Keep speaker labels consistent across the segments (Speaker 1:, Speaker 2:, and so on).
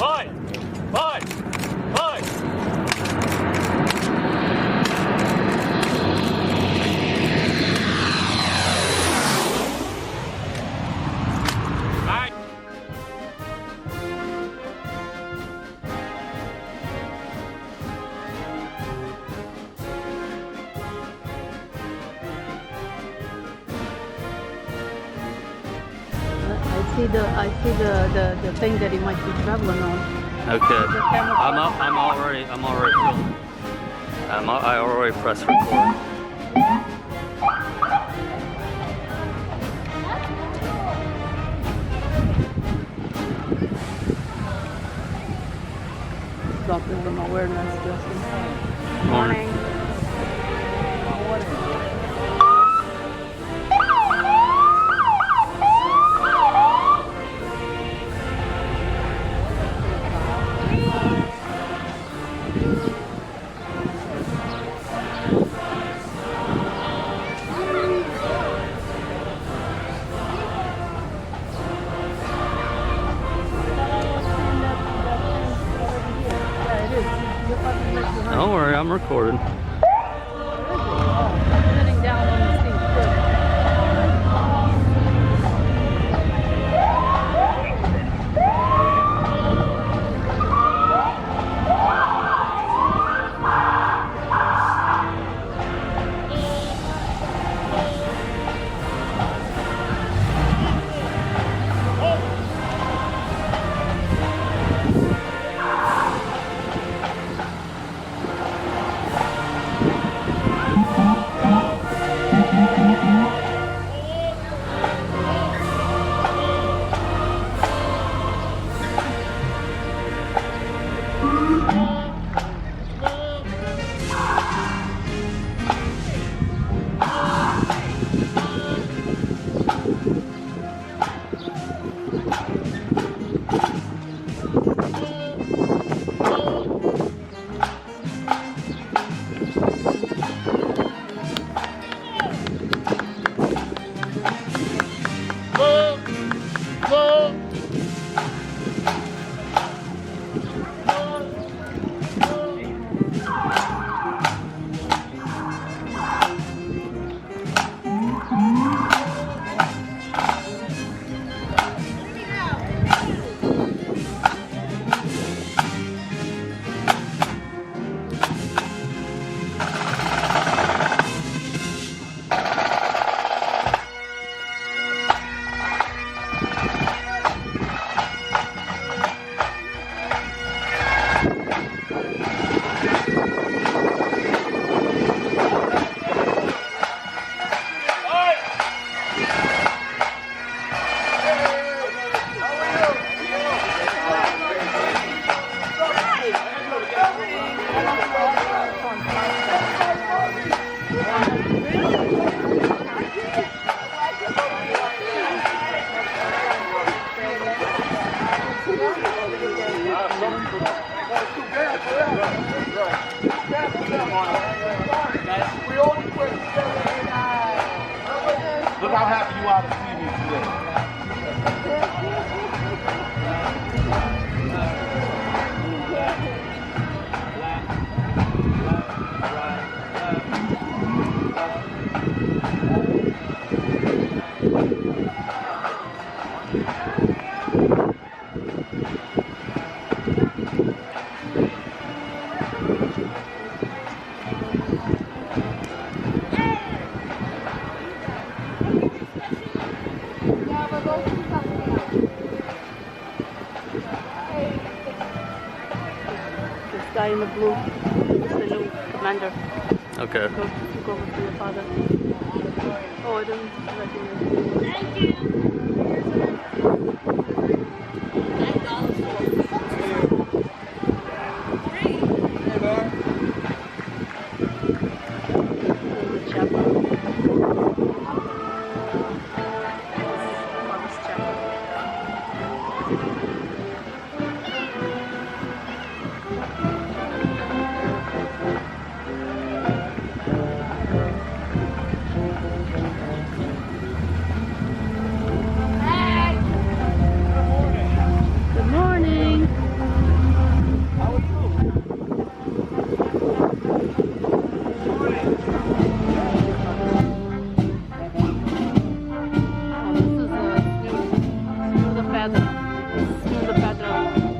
Speaker 1: Five.
Speaker 2: I see the thing that he might be traveling on.
Speaker 3: Okay. I'm already filming. I already pressed record.
Speaker 2: Dropping some awareness, Justin.
Speaker 3: Morning. Don't worry, I'm recording.
Speaker 2: Sitting down on the seat.
Speaker 4: Look how happy you are to see me today.
Speaker 2: Guy in the blue is the new commander.
Speaker 3: Okay.
Speaker 2: Go over to your father. Oh, I didn't recognize. Thank you. pedra. Em cima da pedra.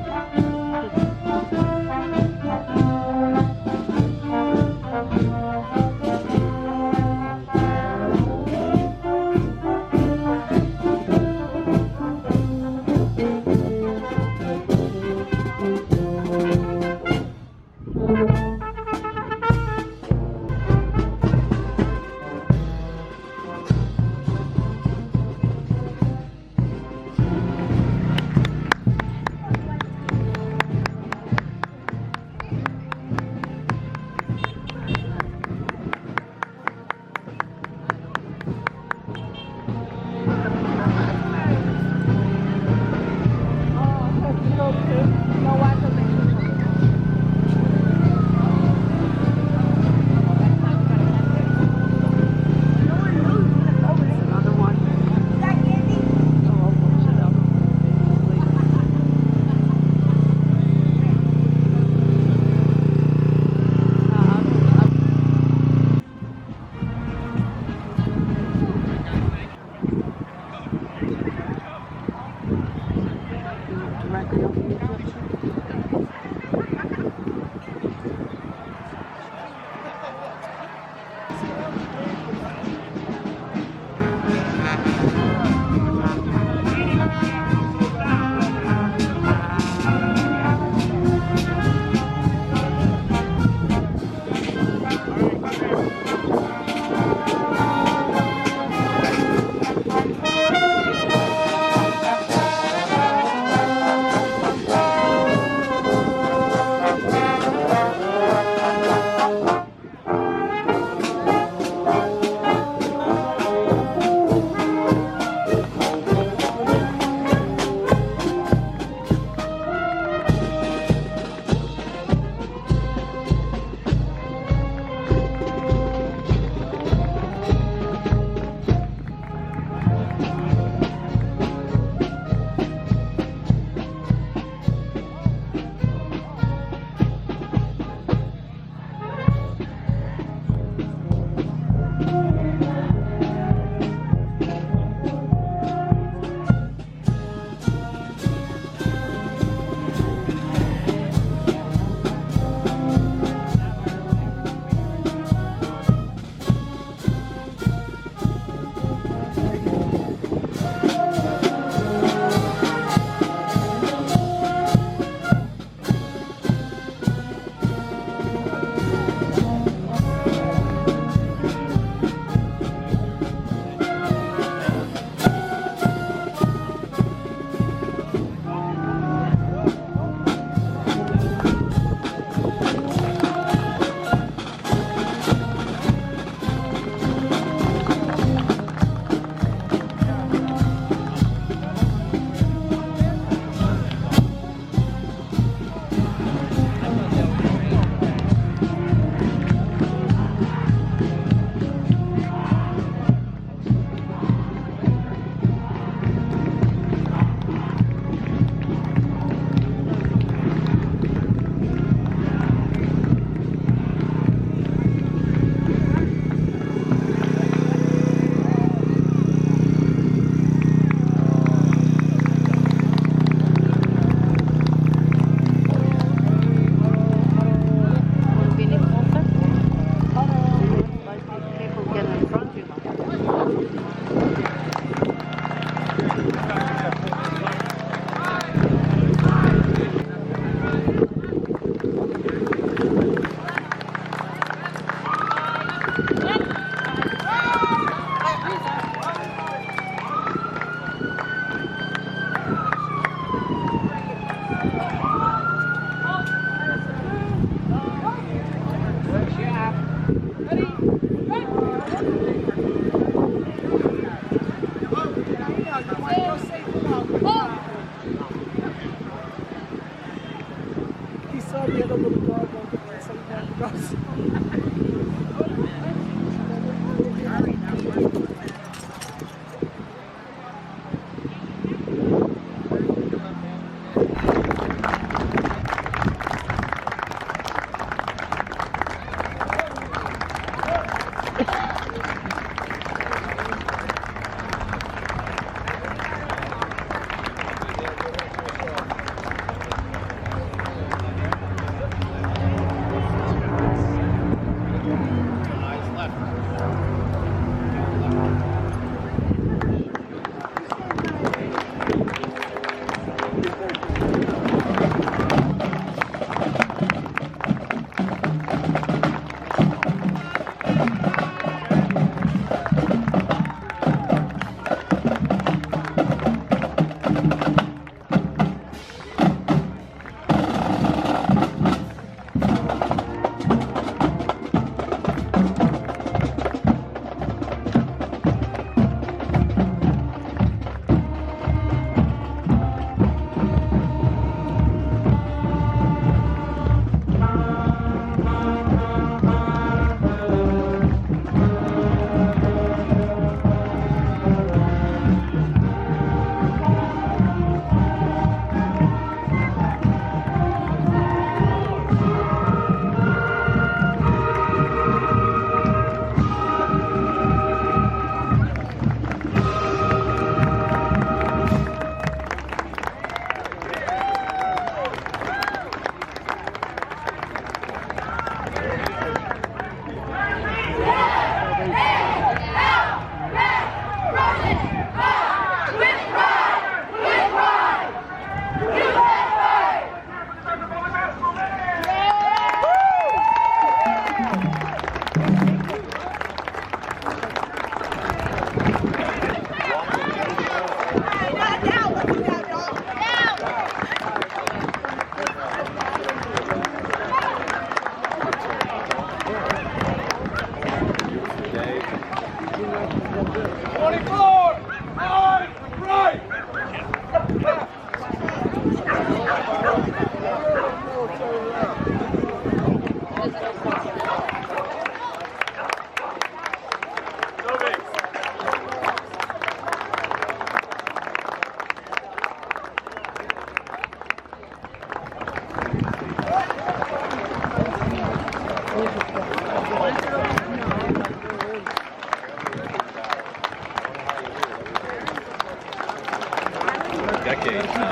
Speaker 1: decades now.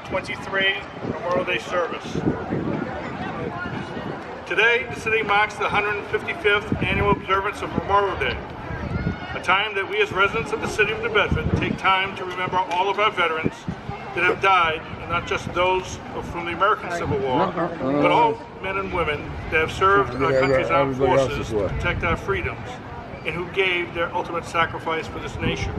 Speaker 4: 2023 Memorial Day service. Today, the city marks the 155th annual observance of Memorial Day, a time that we as residents of the city of New Bedford take time to remember all of our veterans that have died, and not just those from the American Civil War, but all men and women that have served our country's armed forces to protect our freedoms, and who gave their ultimate sacrifice for this nation.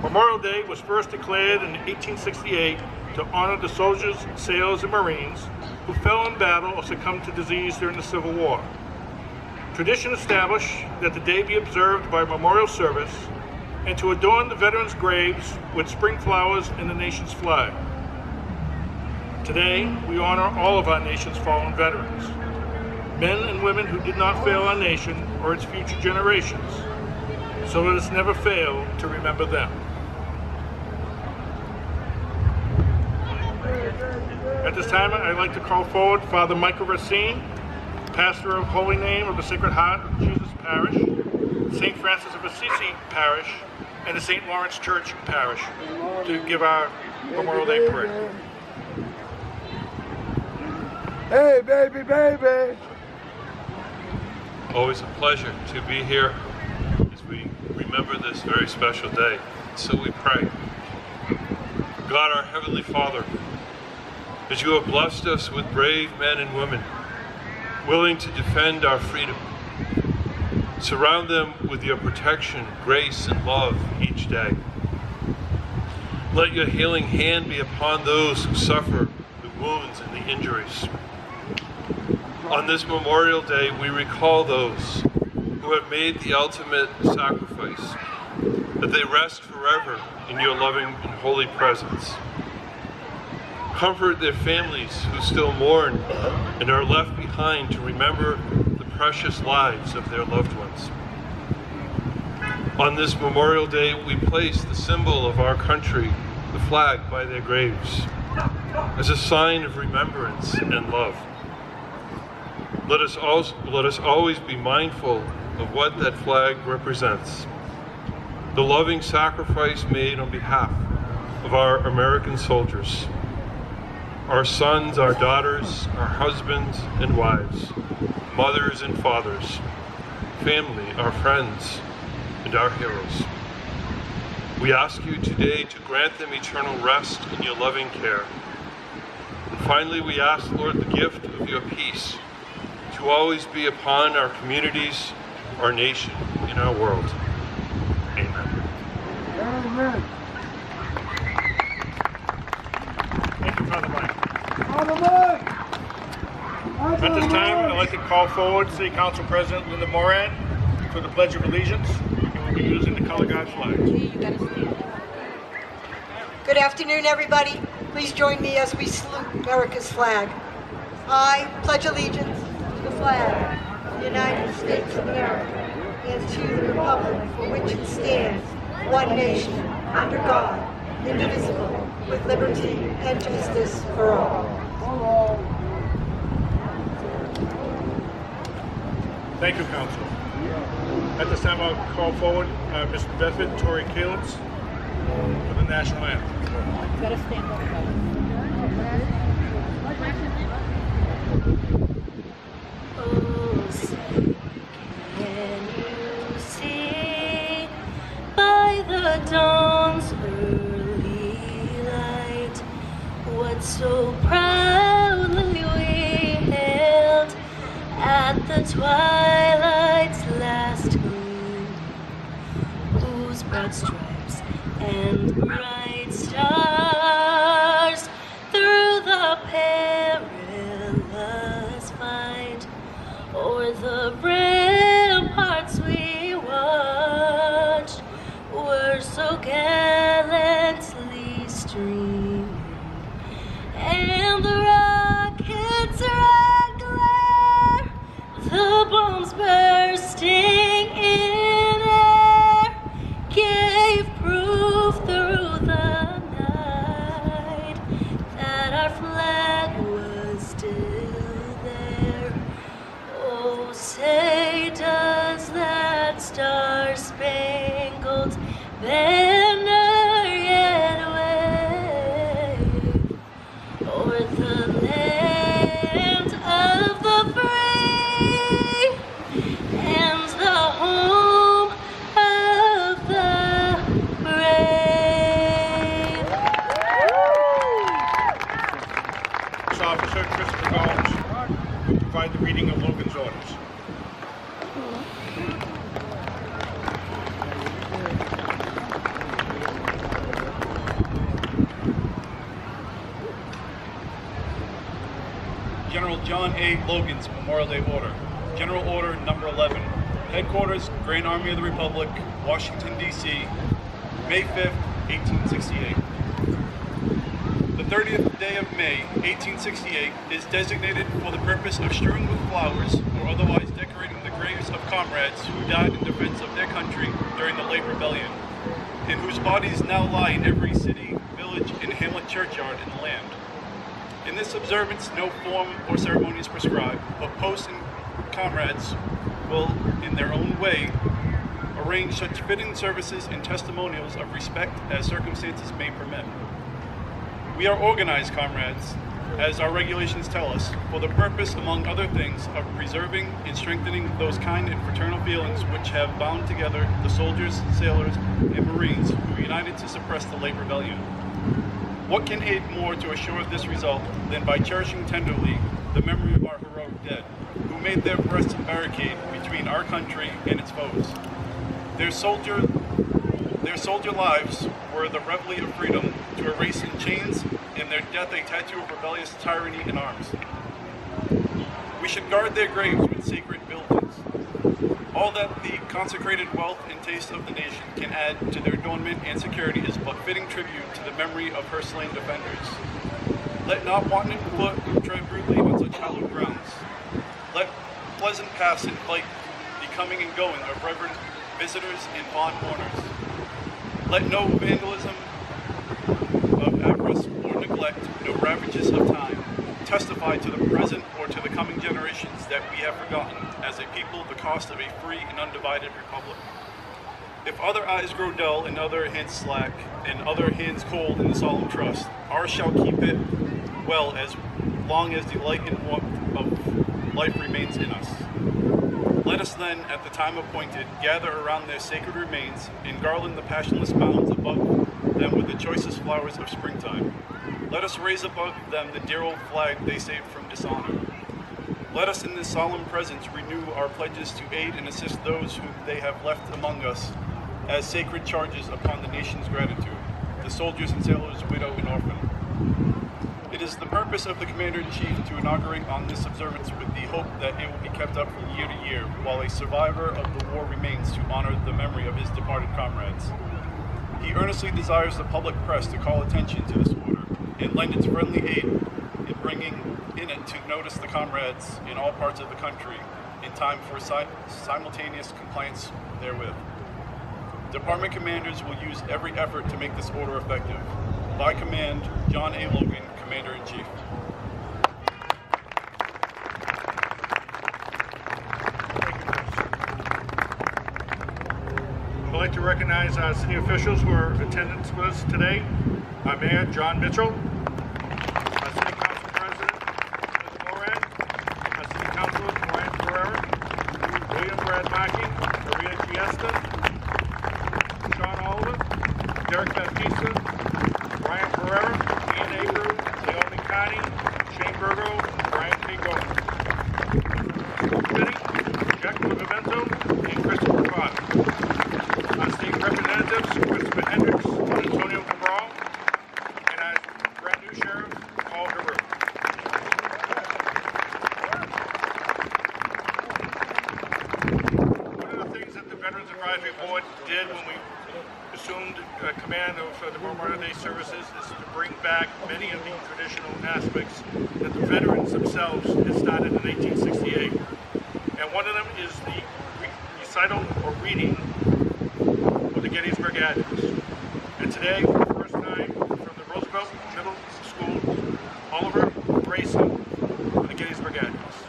Speaker 4: Memorial Day was first declared in 1868 to honor the soldiers, sailors, and Marines who fell in battle or succumbed to disease during the Civil War. Tradition established that the day be observed by memorial service and to adorn the veterans' graves with spring flowers and the nation's flag. Today, we honor all of our nation's fallen veterans, men and women who did not fail our nation or its future generations. So let us never fail to remember them. At this time, I'd like to call forward Father Michael Racine, pastor of Holy Name of the Sacred Heart of Jesus Parish, St. Francis of Assisi Parish, and the St. Lawrence Church Parish, to give our Memorial Day prayer.
Speaker 5: Hey, baby, baby!
Speaker 6: Always a pleasure to be here as we remember this very special day. So we pray. God, our Heavenly Father, as you have blessed us with brave men and women, willing to defend our freedom, surround them with your protection, grace, and love each day. Let your healing hand be upon those who suffer the wounds and the injuries. On this Memorial Day, we recall those who have made the ultimate sacrifice, that they rest forever in your loving and holy presence. Comfort their families who still mourn and are left behind to remember the precious lives of their loved ones. On this Memorial Day, we place the symbol of our country, the flag, by their graves, as a sign of remembrance and love. Let us always be mindful of what that flag represents. The loving sacrifice made on behalf of our American soldiers, our sons, our daughters, our husbands and wives, mothers and fathers, family, our friends, and our heroes. We ask you today to grant them eternal rest in your loving care. And finally, we ask, Lord, the gift of your peace to always be upon our communities, our nation, and our world. Amen.
Speaker 5: Amen.
Speaker 4: Thank you, Father Mike.
Speaker 5: Father Mike!
Speaker 4: At this time, I'd like to call forward City Council President Linda Moran for the Pledge of Allegiance, and we'll be using the color guard flag.
Speaker 7: Good afternoon, everybody. Please join me as we salute America's flag. I pledge allegiance to the flag of the United States of America and to the republic for which it stands, one nation, under God, indivisible, with liberty and justice for all.
Speaker 4: Thank you, Council. At this time, I'll call forward Mr. Bedford, Tori Kalitz, for the National Anthem.
Speaker 2: Gotta stand up, guys.
Speaker 8: Oh, say, can you see by the dawn's early light what so proudly we hailed at the twilight's last gleam, whose broad stripes and bright stars through the perilous fight o'er the ramparts we watched were so gallantly streaming, and the rockets' red glare, the bombs bursting in air, gave proof through the night banner yet wave o'er the land of the free and the home of the brave.
Speaker 4: Police Officer Christopher Gomes will provide the reading of Logans Orders.
Speaker 1: General John A. Logan's Memorial Day Order. General Order Number 11. Headquarters, Grand Army of the Republic, Washington, D.C., May 5th, 1868. The 30th day of May, 1868, is designated for the purpose of strewing with flowers or otherwise decorating the graves of comrades who died in defense of their country during the late rebellion, and whose bodies now lie in every city, village, and hamlet churchyard in the land. In this observance, no form or ceremony is prescribed, but posts and comrades will, in their own way, arrange such fitting services and testimonials of respect as circumstances may permit. We are organized, comrades, as our regulations tell us, for the purpose, among other things, of preserving and strengthening those kind and fraternal feelings which have bound together the soldiers, sailors, and Marines who united to suppress the late rebellion. What can aid more to assure this result than by cherishing tenderly the memory of our heroic dead, who made their breasts a barricade between our country and its foes? Their soldier lives were the reveille of freedom to a race in chains, and their death a tattoo of rebellious tyranny in arms. We should guard their graves with sacred buildings. All that the consecrated wealth and taste of the nation can add to their adornment and security is but fitting tribute to the memory of her slain defenders. Let not wanton foot tread rudely on such hallowed grounds. Let pleasant paths invite the coming and going of reverend visitors and fond mourners. Let no vandalism of avarice or neglect, no ravages of time, testify to the present or to the coming generations that we have forgotten, as a people, the cost of a free and undivided republic. If other eyes grow dull and other hands slack, and other hands cold in the solemn trust, ours shall keep it well as long as the light and warmth of life remains in us. Let us then, at the time appointed, gather around their sacred remains and garland the passionless mounds above them with the choicest flowers of springtime. Let us raise above them the dear old flag they saved from dishonor. Let us in this solemn presence renew our pledges to aid and assist those whom they have left among us as sacred charges upon the nation's gratitude, the soldiers and sailors, widow and orphan. It is the purpose of the Commander-in-Chief to inaugurate on this observance with the hope that it will be kept up from year to year while a survivor of the war remains to honor the memory of his departed comrades. He earnestly desires the public press to call attention to this order and lend its friendly aid in bringing in it to notice the comrades in all parts of the country in time for simultaneous compliance therewith. Department commanders will use every effort to make this order effective. By command, John A. Logan, Commander-in-Chief.
Speaker 4: I'd like to recognize our city officials who are in attendance with us today. Our Mayor, John Mitchell. Our City Council President, Liz Moran. Our City Councilors, Brian Ferrera, William Brad Mackey, Maria Giesta, Sean Oliver, Derek Baptista, Brian Ferrera, Ian Abreu, Leone Connie, Shane Burgo, Brian K. Gomez. Committee, Jack Livento, and Christopher Potter. Our state representatives, Christopher Hendricks, Antonio Cabral, and our brand new sheriff, Paul Giroux. One of the things that the Veterans Advisory Board did when we assumed command of the Memorial Day services is to bring back many of the traditional aspects that the veterans themselves had started in 1868. And one of them is the recital or reading of the Gettysburg Address. And today, for the first time, from the Roosevelt Middle School, Oliver Grayson for the Gettysburg Address.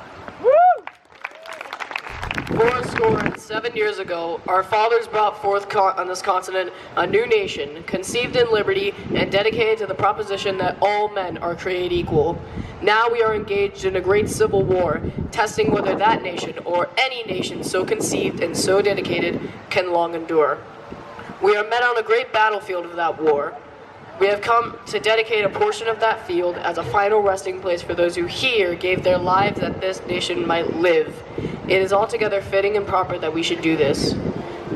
Speaker 9: Four score and 7 11 years ago, our fathers brought forth on this continent a new nation, conceived in liberty and dedicated to the proposition that all men are created equal. Now we are engaged in a great civil war, testing whether that nation, or any nation so conceived and so dedicated, can long endure. We are met on a great battlefield of that war. We have come to dedicate a portion of that field as a final resting place for those who here gave their lives that this nation might live. It is altogether fitting and proper that we should do this.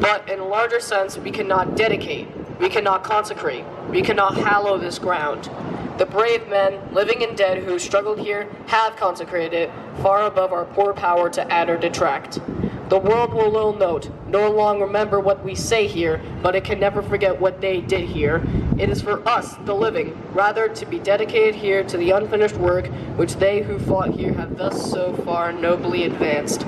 Speaker 9: But in a larger sense, we cannot dedicate, we cannot consecrate, we cannot hallow this ground. The brave men, living and dead, who struggled here have consecrated it, far above our poor power to add or detract. The world will note, no longer remember what we say here, but it can never forget what they did here. It is for us, the living, rather to be dedicated here to the unfinished work which they who fought here have thus so far nobly advanced.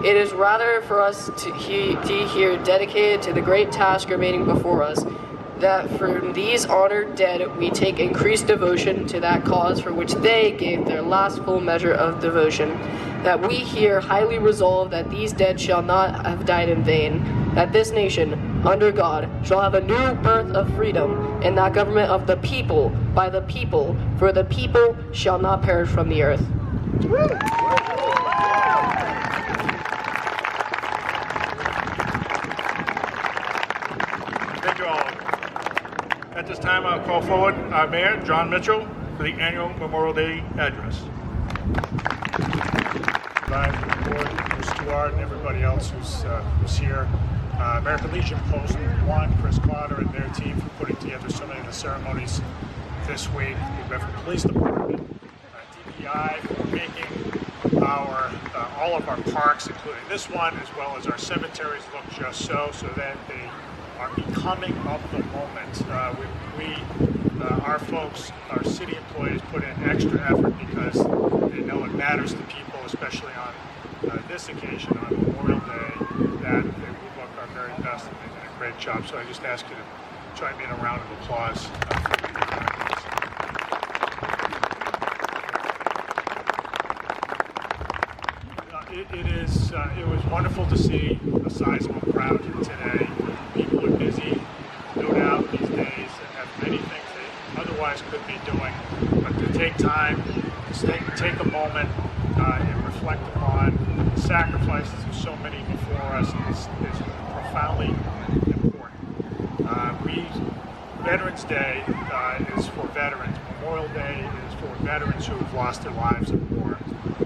Speaker 9: It is rather for us to here dedicated to the great task remaining before us, that from these honored dead we take increased devotion to that cause for which they gave their last full measure of devotion, that we here highly resolve that these dead shall not have died in vain, that this nation, under God, shall have a new birth of freedom, and that government of the people, by the people, for the people shall not perish from the earth.
Speaker 4: Thank you all. At this time, I'll call forward our Mayor, John Mitchell, for the annual Memorial Day address.
Speaker 10: By the board, Bruce Stewart, and everybody else who's here. American Legion Post 1, Chris Potter and their team for putting together so many of the ceremonies this week. The Bedford Police Department, DPI for making all of our parks, including this one, as well as our cemeteries, look just so that they are becoming of the moment. Our folks, our city employees, put in extra effort because they know it matters to people, especially on this occasion, on Memorial Day, that they will look our very best, and they did a great job. So I just ask you to join me in a round of applause. It was wonderful to see a sizable crowd here today. People are busy, no doubt, these days, and have many things they otherwise could be doing. But to take time, take a moment and reflect upon the sacrifices of so many before us is profoundly important. Veterans Day is for veterans. Memorial Day is for veterans who have lost their lives in war.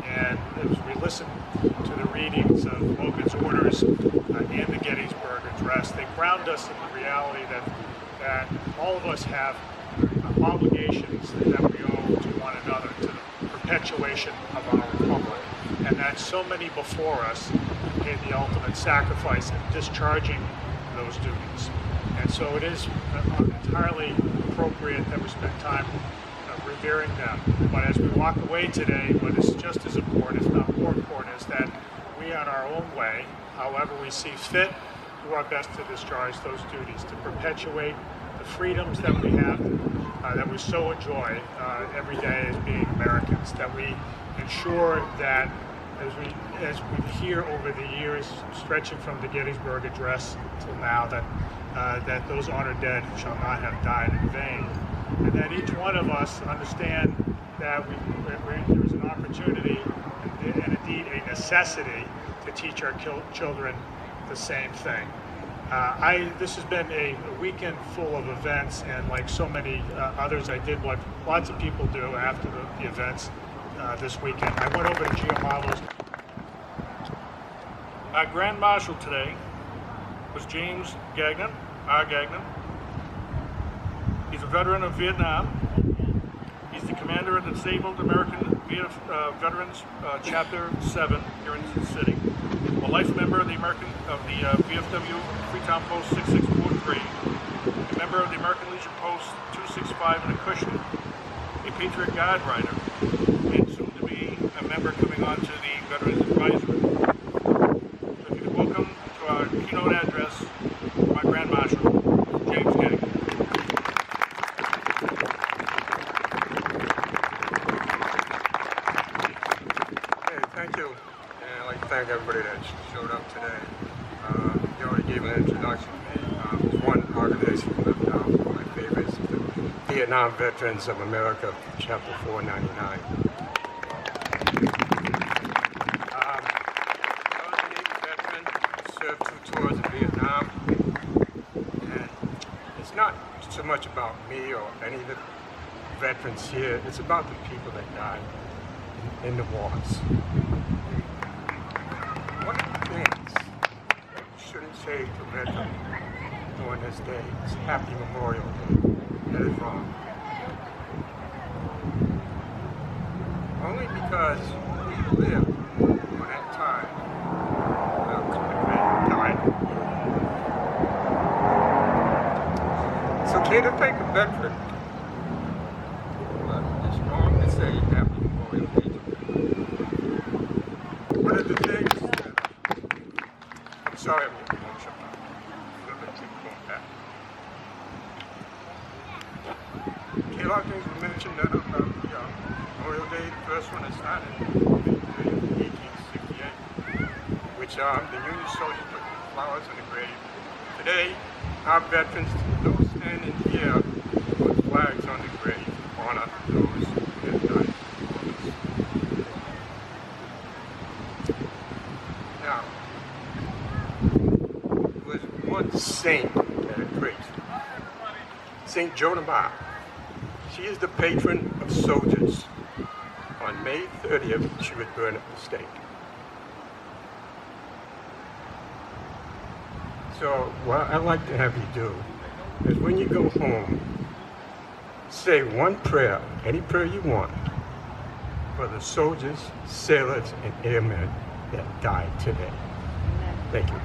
Speaker 10: And as we listen to the readings of Logans Orders and the Gettysburg Address, they ground us in the reality that all of us have obligations that we owe to one another, to the perpetuation of our republic, and that so many before us paid the ultimate sacrifice in discharging those duties. And so it is entirely appropriate that we spend time revering them. But as we walk away today, what is just as important, if not more important, is that we, on our own way, however we see fit, do our best to discharge those duties, to perpetuate the freedoms that we have, that we so enjoy every day as being Americans, that we ensure that as we hear over the years, stretching from the Gettysburg Address till now, that those honored dead shall not have died in vain, and that each one of us understand that there is an opportunity and indeed a necessity to teach our children the same thing. This has been a weekend full of events, and like so many others, I did what lots of people do after the events this weekend. I went over to Giamallo's.
Speaker 4: Our Grand Marshal today was James Gagnon, R. Gagnon. He's a veteran of Vietnam. He's the commander of the Disabled American Veterans Chapter 7 here in the city. A life member of the VFW Freetown Post 6643. A member of the American Legion Post 265 in Acushnet. A Patriot Guard rider. And soon to be a member coming on to the Veterans Advisory. So if you could welcome to our keynote address, my Grand Marshal, James Gagnon.
Speaker 11: Thank you, and I'd like to thank everybody that showed up today. introduction. There's one organization left out, one of my favorites, the Vietnam Veterans of America, Chapter 499. I was a Navy veteran, served 2 tours in Vietnam, and it's not so much about me or any of the veterans here, it's about the people that died in the wars. One of the things that you shouldn't say to a veteran during this day is Happy Memorial Day. That is wrong. Only because we lived during that time when died. It's okay to thank a veteran, but it's wrong to say Happy Memorial Day to them. One of the things that, I'm sorry I'm getting emotional. A little bit too going back. Okay, a lot of things were mentioned that about the Memorial Day. The first one is started in 1868, which the Union soldiers put flowers on the grave. Today, our veterans, those standing here, put flags on the grave to honor those who have died. Now, there was one saint that I praised, Saint Joan of Arc. She is the patron of soldiers. On May 30th, she would burn at the stake. So what I'd like to have you do is when you go home, say one prayer, any prayer you want, for the soldiers, sailors, and airmen that died today. Thank you.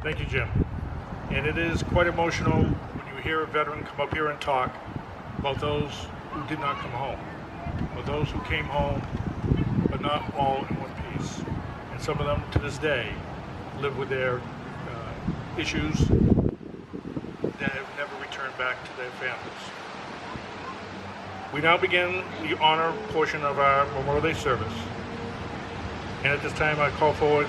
Speaker 4: Thank you, Jim. And it is quite emotional when you hear a veteran come up here and talk about those who did not come home, or those who came home, but not all in one piece. And some of them, to this day, live with their issues that have never returned back to their families. We now begin the honor portion of our Memorial Day service. And at this time, I call forward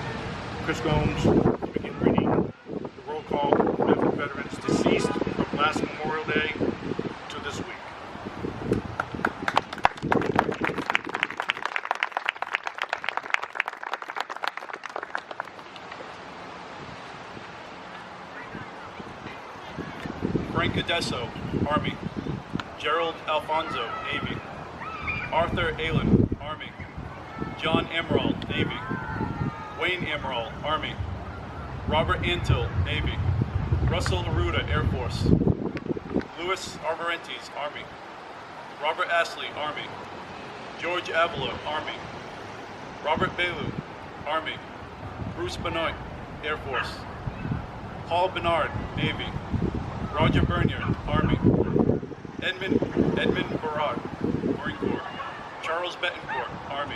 Speaker 4: Chris Gomes to begin reading the roll call of Bedford veterans deceased from last Memorial Day to this week.
Speaker 1: Frank Adesso, Army. Gerald Alfonso, Navy. Arthur Allen, Army. John Emerald, Navy. Wayne Emerald, Army. Robert Antill, Navy. Russell Laruda, Air Force. Louis Arborentes, Army. Robert Astley, Army. George Avila, Army. Robert Belu, Army. Bruce Benoit, Air Force. Paul Bernard, Navy. Roger Bernier, Army. Edmund Barad, Marine Corps. Charles Betancourt, Army.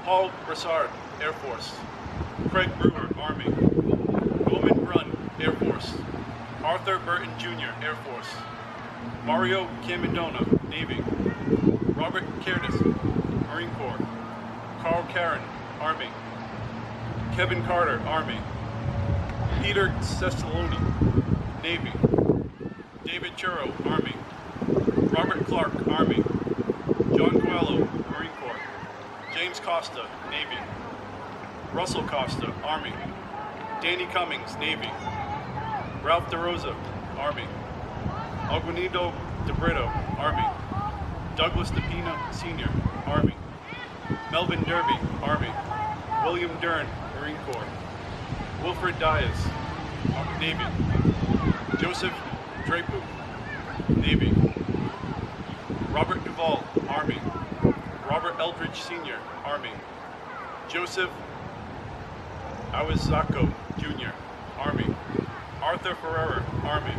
Speaker 1: Paul Brassard, Air Force. Craig Brewer, Army. Goldman Brunn, Air Force. Arthur Burton Jr., Air Force. Mario Camindona, Navy. Robert Curtis, Marine Corps. Carl Caron, Army. Kevin Carter, Army. Peter Cestaloni, Navy. David Churro, Army. Robert Clark, Army. John Coelho, Marine Corps. James Costa, Navy. Russell Costa, Army. Danny Cummings, Navy. Ralph DeRosa, Army. Aguinaldo de Brito, Army. Douglas DePina, Sr., Army. Melvin Derby, Army. William Dern, Marine Corps. Wilfred Diaz, Navy. Joseph Drapu, Navy. Robert Duvall, Army. Robert Eldridge Sr., Army. Joseph Awizako Jr., Army. Arthur Ferreira, Army.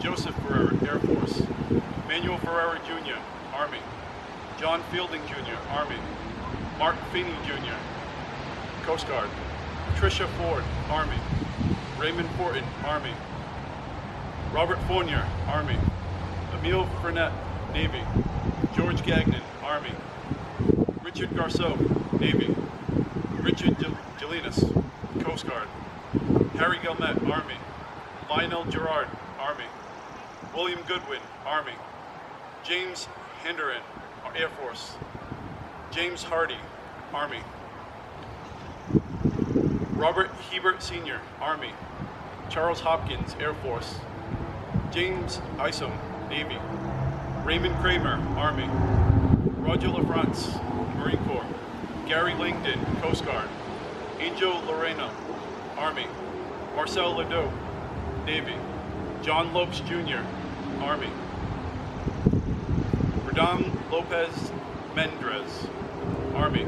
Speaker 1: Joseph Ferreira, Air Force. Manuel Ferreira Jr., Army. John Fielding Jr., Army. Mark Feeney Jr., Coast Guard. Tricia Ford, Army. Raymond Fortin, Army. Robert Fournier, Army. Emile Fernet, Navy. George Gagnon, Army. Richard Garceau, Navy. Richard Jelinas, Coast Guard. Harry Galmet, Army. Lionel Gerard, Army. William Goodwin, Army. James Henderin, Air Force. James Hardy, Army. Robert Hebert Sr., Army. Charles Hopkins, Air Force. James Isom, Navy. Raymond Kramer, Army. Roger LaFrance, Marine Corps. Gary Langdon, Coast Guard. Angel Lorena, Army. Marcel Ledoux, Navy. John Lopes Jr., Army. Radam Lopez Mendrez, Army.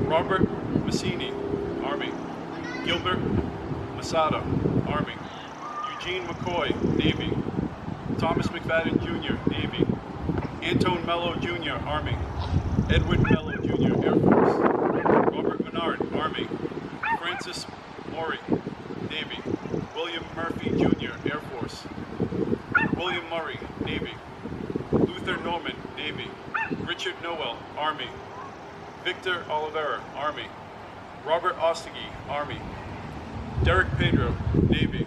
Speaker 1: Robert Massini, Army. Gilbert Masada, Army. Eugene McCoy, Navy. Thomas McFadden Jr., Navy. Anton Mello Jr., Army. Edward Mello Jr., Air Force. Robert Menard, Army. Francis Maury, Navy. William Murphy Jr., Air Force. William Murray, Navy. Luther Norman, Navy. Richard Noel, Army. Victor Oliveira, Army. Robert Ostegui, Army. Derek Pedro, Navy.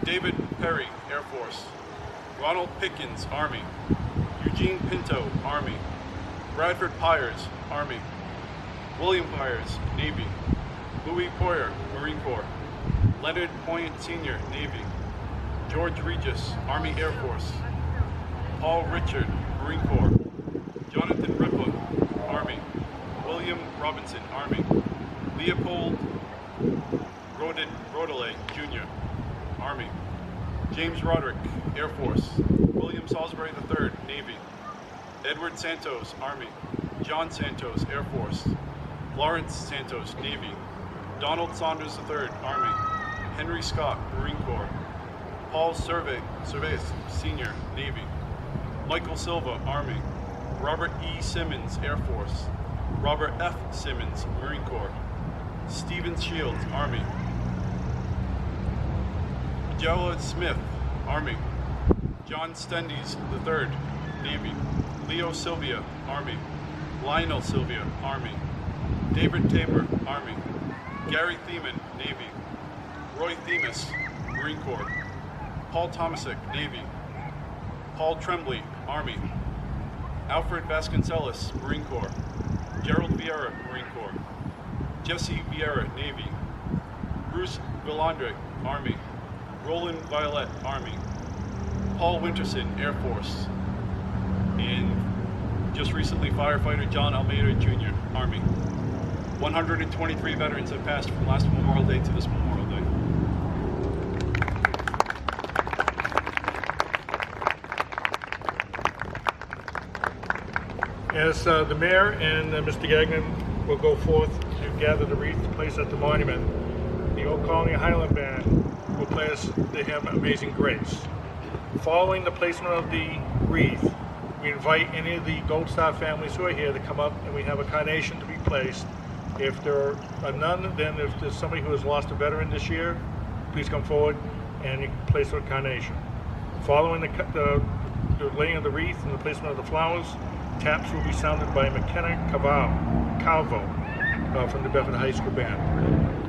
Speaker 1: David Perry, Air Force. Ronald Pickens, Army. Eugene Pinto, Army. Bradford Pyers, Army. William Pyers, Navy. Louis Poyer, Marine Corps. Leonard Point Sr., Navy. George Regis, Army Air Force. Paul Richard, Marine Corps. Jonathan Ripa, Army. William Robinson, Army. Leopold Rodelay, Jr., Army. James Roderick, Air Force. William Salisbury III, Navy. Edward Santos, Army. John Santos, Air Force. Lawrence Santos, Navy. Donald Saunders III, Army. Henry Scott, Marine Corps. Paul Cervais, Sr., Navy. Michael Silva, Army. Robert E. Simmons, Air Force. Robert F. Simmons, Marine Corps. Stephen Shields, Army. Jella Smith, Army. John Stendes III, Navy. Leo Sylvia, Army. Lionel Sylvia, Army. David Tabor, Army. Gary Thiemann, Navy. Roy Themis, Marine Corps. Paul Tomasic, Navy. Paul Tremblay, Army. Alfred Vasconcelos, Marine Corps. Gerald Vieira, Marine Corps. Jesse Vieira, Navy. Bruce Villandre, Army. Roland Violet, Army. Paul Winterson, Air Force. And just recently, firefighter John Almeida Jr., Army. 123 veterans have passed from last Memorial Day to this Memorial Day.
Speaker 4: As the mayor and Mr. Gagnon will go forth to gather the wreath placed at the monument, the Old Colony Highland Band will play us the hymn Amazing Grace. Following the placement of the wreath, we invite any of the Gold Star families who are here to come up, and we have a carnation to be placed. If there are none, then if there's somebody who has lost a veteran this year, please come forward and you can place a carnation. Following the laying of the wreath and the placement of the flowers, taps will be sounded by McKenna Calvo from the Bedford High School Band.